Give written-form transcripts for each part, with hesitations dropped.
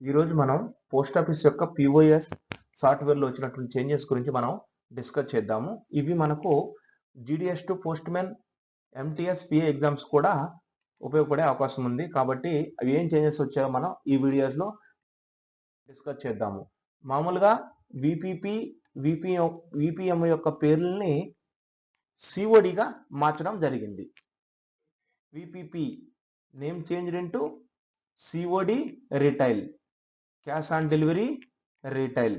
ఈరోజు మనం post office యొక్క పిఓఎస్ సాఫ్ట్వేర్లో వచ్చినటువంటి చేంజెస్ గురించి మనం డిస్కస్ చేద్దాము. ఇవి మనకు GDS to post man MTS PA exams కూడా ఉపయోగపడే అవకాశం ఉంది. కాబట్టి అవి ఏం చేంజెస్ వచ్చాయో మనం ఈ వీడియోస్లో డిస్కస్ చేద్దాము. మామూలుగా విపిపి విపిఎం యొక్క పేర్లని సిఓడిగా మార్చడం జరిగింది. VPP name change into COD retail, cash on delivery retail.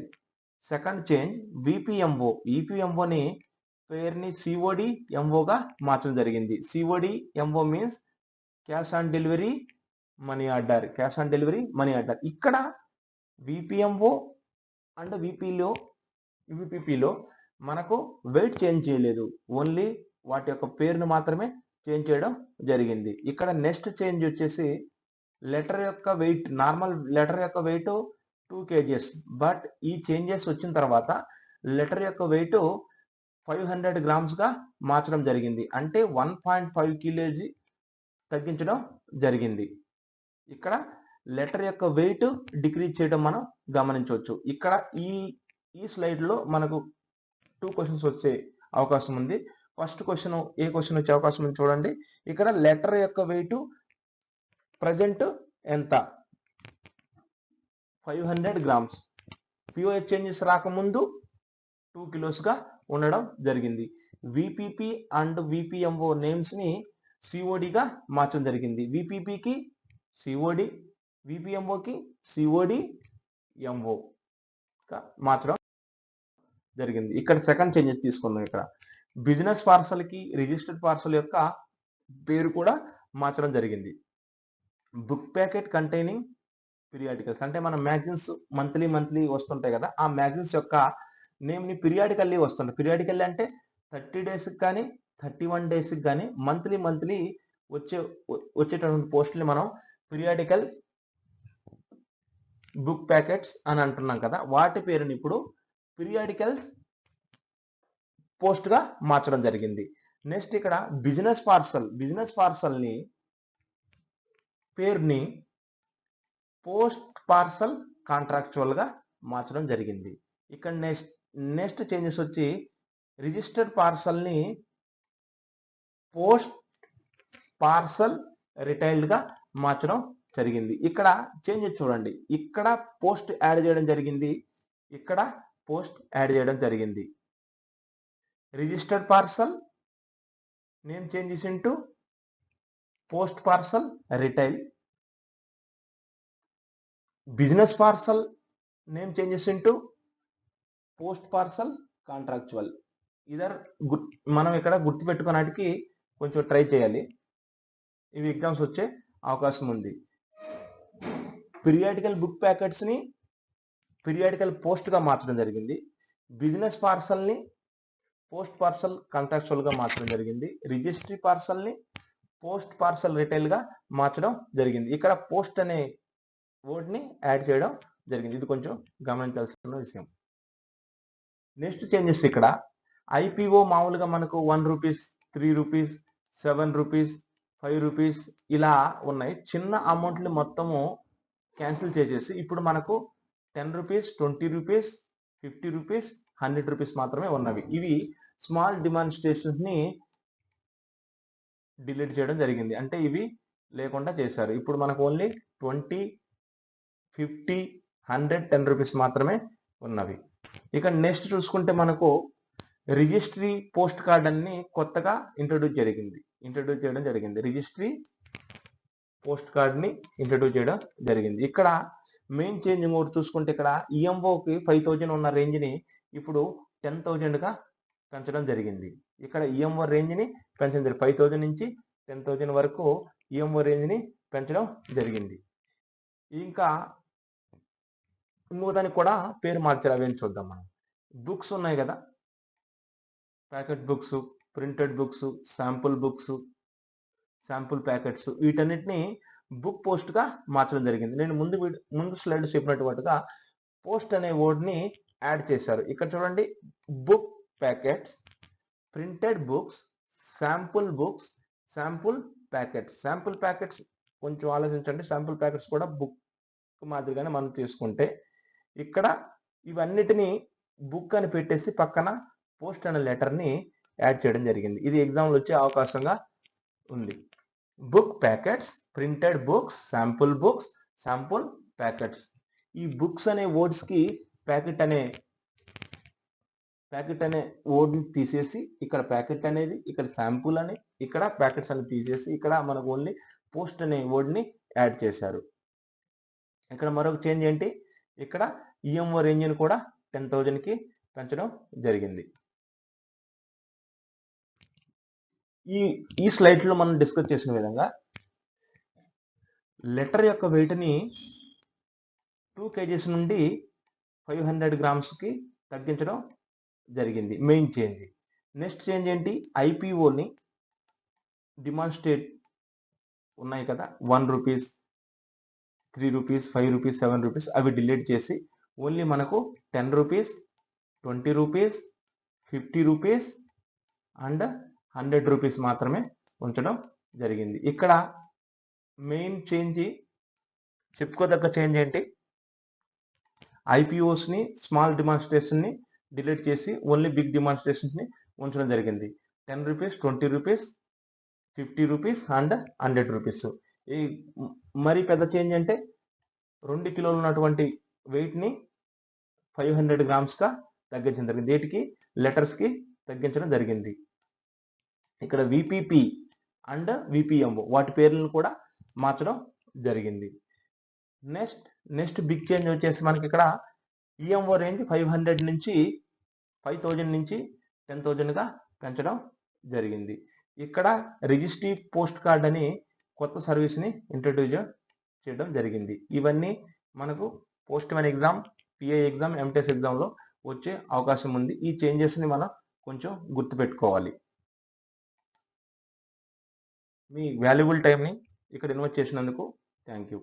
Second change VPMO, ఈపీఎంఓని పేరుని సిఓడి ఎంఓగా మార్చడం జరిగింది. COD MO means cash on delivery money order, cash on delivery money order. ఇక్కడ విపిఎంఓ అండ్ విపిపిలో మనకు వెయిట్ చేంజ్ చేయలేదు, only వాటి యొక్క పేరును మాత్రమే చేంజ్ చేయడం జరిగింది. ఇక్కడ నెక్స్ట్ చేంజ్ వచ్చేసి లెటర్ యొక్క వెయిట్, నార్మల్ లెటర్ యొక్క వెయిట్ 2 kgs, బట్ ఈ చేంజెస్ వచ్చిన తర్వాత లెటర్ యొక్క వెయిట్ 500 grams గా మార్చడం జరిగింది. అంటే 1.5 kg తగ్గించడం జరిగింది. ఇక్కడ లెటర్ యొక్క వెయిట్ డిక్రీజ్ చేయడం మనం గమనించవచ్చు. ఇక్కడ ఈ స్లైడ్లో మనకు 2 క్వశ్చన్స్ వచ్చే అవకాశం ఉంది. ఫస్ట్ క్వశ్చన్ ఏ క్వశ్చన్ వచ్చే అవకాశం ఉంది చూడండి. ఇక్కడ లెటర్ యొక్క వెయిట్ ప్రజెంట్ ఎంత? 500 grams. పిఓఎస్ చేంజెస్ రాకముందు 2 kilos గా ఉండడం జరిగింది. విపిపి అండ్ విపిఎంఓ నేమ్స్ ని సిఓడిగా మార్చడం జరిగింది. విపిపికి సిఓడి, విపిఎంఓకి సిఓడి ఎంఓ మార్చడం జరిగింది. ఇక్కడ సెకండ్ చేంజెస్ తీసుకున్నాం. ఇక్కడ బిజినెస్ పార్సల్ కి రిజిస్టర్డ్ పార్సల్ యొక్క పేరు కూడా మార్చడం జరిగింది. బుక్ ప్యాకెట్ కంటైనింగ్ పీరియాడికల్స్, అంటే మన మ్యాగజైన్స్ మంత్లీ వస్తుంటాయి కదా, ఆ మ్యాగజైన్స్ యొక్క నేమ్ ని పీరియాడికల్లీ వస్తుంటాయి. పీరియాడికల్లీ అంటే 30 days కానీ 31 days కానీ మంత్లీ వచ్చేటటువంటి పోస్టులు మనం పీరియాడికల్ బుక్ ప్యాకెట్స్ అని అంటున్నాం కదా, వాటి పేరుని ఇప్పుడు పీరియాడికల్స్ పోస్ట్ గా మార్చడం జరిగింది. నెక్స్ట్ ఇక్కడ బిజినెస్ పార్సల్ ని పేరుని పోస్ట్ పార్సల్ కాంట్రాక్చువల్ గా మార్చడం జరిగింది. ఇక్కడ నెక్స్ట్ చేంజెస్ వచ్చి రిజిస్టర్డ్ పార్సల్ ని పోస్ట్ పార్సల్ రిటైల్డ్ గా మార్చడం జరిగింది. ఇక్కడ చేంజెస్ చూడండి. ఇక్కడ పోస్ట్ యాడ్ చేయడం జరిగింది, ఇక్కడ పోస్ట్ యాడ్ చేయడం జరిగింది. Registered parcel name changes into post parcel retail. Business parcel name changes into post parcel contractual. మనం ఇక్కడ గుర్తుపెట్టుకోవడానికి కొంచెం ట్రై చేయాలి, ఇవి ఎగ్జామ్స్ వచ్చే అవకాశం ఉంది. పీరియాడికల్ బుక్ ప్యాకెట్స్ ని పీరియాడికల్ పోస్ట్ గా మార్చడం జరిగింది. బిజినెస్ పార్సల్ ని పోస్ట్ పార్సల్ కాంట్రాక్చువల్ గా మార్చడం జరిగింది. రిజిస్ట్రీ పార్సల్ ని పోస్ట్ పార్సల్ రిటైల్ గా మార్చడం జరిగింది. ఇక్కడ పోస్ట్ అనే వర్డ్ ని యాడ్ చేయడం జరిగింది. ఇది కొంచెం గమనించాల్సిన విషయం. నెక్స్ట్ చేంజెస్ ఇక్కడ ఐపీఓ మామూలుగా మనకు 1 రూపీస్, 3 రూపీస్, 7 రూపీస్, 5 రూపీస్ ఇలా ఉన్నాయి. చిన్న అమౌంట్ని మొత్తము క్యాన్సిల్ చేసేసి ఇప్పుడు మనకు 10 రూపీస్, 20 రూపీస్, 50 రూపీస్, 100 రూపీస్ మాత్రమే ఉన్నవి. ఇవి స్మాల్ డిమాన్స్ట్రేషన్స్ ని డిలీట్ చేయడం జరిగింది, అంటే ఇవి లేకుండా చేశారు. ఇప్పుడు మనకు ఓన్లీ 20, 50, 100, 10 రూపీస్ మాత్రమే ఉన్నవి. ఇక నెక్స్ట్ చూసుకుంటే మనకు రిజిస్ట్రీ పోస్ట్ కార్డ్ అన్ని కొత్తగా ఇంట్రడ్యూస్ చేయడం జరిగింది. రిజిస్ట్రీ పోస్ట్ కార్డ్ ని ఇంట్రడ్యూస్ చేయడం జరిగింది. ఇక్కడ మెయిన్ చేంజ్ కూడా చూసుకుంటే ఇక్కడ ఈఎంఓకి 5000 ఉన్న రేంజ్ ని ఇప్పుడు 10,000 గా పెంచడం జరిగింది. ఇక్కడ ఈఎంఓ రేంజ్ ని పెంచడం జరిగింది. 5000 నుంచి 10,000 వరకు ఈఎంఓ రేంజ్ ని పెంచడం జరిగింది. ఇంకా ఇంకోదానికి కూడా పేరు మార్చారు, అవేం చూద్దాం మనం. బుక్స్ ఉన్నాయి కదా, packet books, printed books, sample packets, వీటన్నిటిని బుక్ పోస్ట్ గా మార్చడం జరిగింది. నేను ముందు స్లైడ్ చెప్పినట్టుగా పోస్ట్ అనే వర్డ్ ని యాడ్ చేశారు. ఇక్కడ చూడండి, book packets, printed books, sample books, sample packets. కొంచెం ఆలోచించండి, శాంపుల్ ప్యాకెట్స్ కూడా బుక్ మాదిరిగానే మనం తీసుకుంటే ఇక్కడ ఇవన్నిటిని బుక్ అని పెట్టేసి పక్కన పోస్ట్ అనే లెటర్ని యాడ్ చేయడం జరిగింది. ఇది ఎగ్జామ్లో వచ్చే అవకాశంగా ఉంది. Book packets, printed books, sample packets. ఈ బుక్స్ అనే వర్డ్స్కి ప్యాకెట్ అనే వర్డ్ని తీసేసి ఇక్కడ ప్యాకెట్ అనేది, ఇక్కడ శాంపుల్ అని, ఇక్కడ ప్యాకెట్స్ అని తీసేసి ఇక్కడ మనకు ఓన్లీ పోస్ట్ అనే వర్డ్ని యాడ్ చేశారు. ఇక్కడ మరొక చేంజ్ ఏంటి, ఇక్కడ ఈఎంఓ రేంజ్ని కూడా 10,000కి పెంచడం జరిగింది. ఈ స్లైడ్లో మనం డిస్కస్ చేసిన విధంగా లెటర్ యొక్క వెయిట్ని 2 kgs నుండి 500 grams తగ్గించడం జరిగింది, మెయిన్ చేంజ్. నెక్స్ట్ చేంజ్ ఏంటి, ఐపీఓని డిమాన్స్ట్రేట్ ఉన్నాయి కదా 1 రూపీస్, 3 రూపీస్, 5 రూపీస్, 7 రూపీస్, అవి డిలీట్ చేసి ఓన్లీ మనకు 10 rupees, 20 rupees, 50 rupees and 100 rupees మాత్రమే ఉంచడం జరిగింది. ఇక్కడ మెయిన్ చేంజ్, చెప్పుకోదగ్గ చేంజ్ ఏంటి, ఐపీఓస్ని, స్మాల్ డిమాన్స్ట్రేషన్ని డిలీట్ చేసి ఓన్లీ బిగ్ డిమాన్స్ట్రేషన్స్ని ఉంచడం జరిగింది. 10 rupees, 20 rupees, 50 rupees and 100 rupees. ఈ మరి పెద్ద చేంజ్ అంటే 2 కిలోలు ఉన్నటువంటి వెయిట్ని 500 grams తగ్గించడం జరిగింది. వీటికి లెటర్స్కి తగ్గించడం జరిగింది. ఇక్కడ విపిపి అండ్ విపిఎంఓ వాటి పేర్లను కూడా మార్చడం జరిగింది. నెక్స్ట్ బిగ్ చేంజ్ వచ్చేసి మనకి ఇక్కడ ఈఎంఓ రేంజ్ 500 నుంచి 5,000 నుంచి 10,000గా పెంచడం జరిగింది. ఇక్కడ రిజిస్ట్రీ పోస్ట్ కార్డ్ అని కొత్త సర్వీస్ని ఇంట్రడ్యూస్ చేయడం జరిగింది. ఇవన్నీ మనకు post man exam, pi exam, MTS ఎగ్జామ్లో వచ్చే అవకాశం ఉంది. ఈ చేంజెస్ని మనం కొంచెం గుర్తుపెట్టుకోవాలి. మీ వాల్యుబుల్ టైంని ఇక్కడ ఇన్వెస్ట్ చేసినందుకు థ్యాంక్ యూ.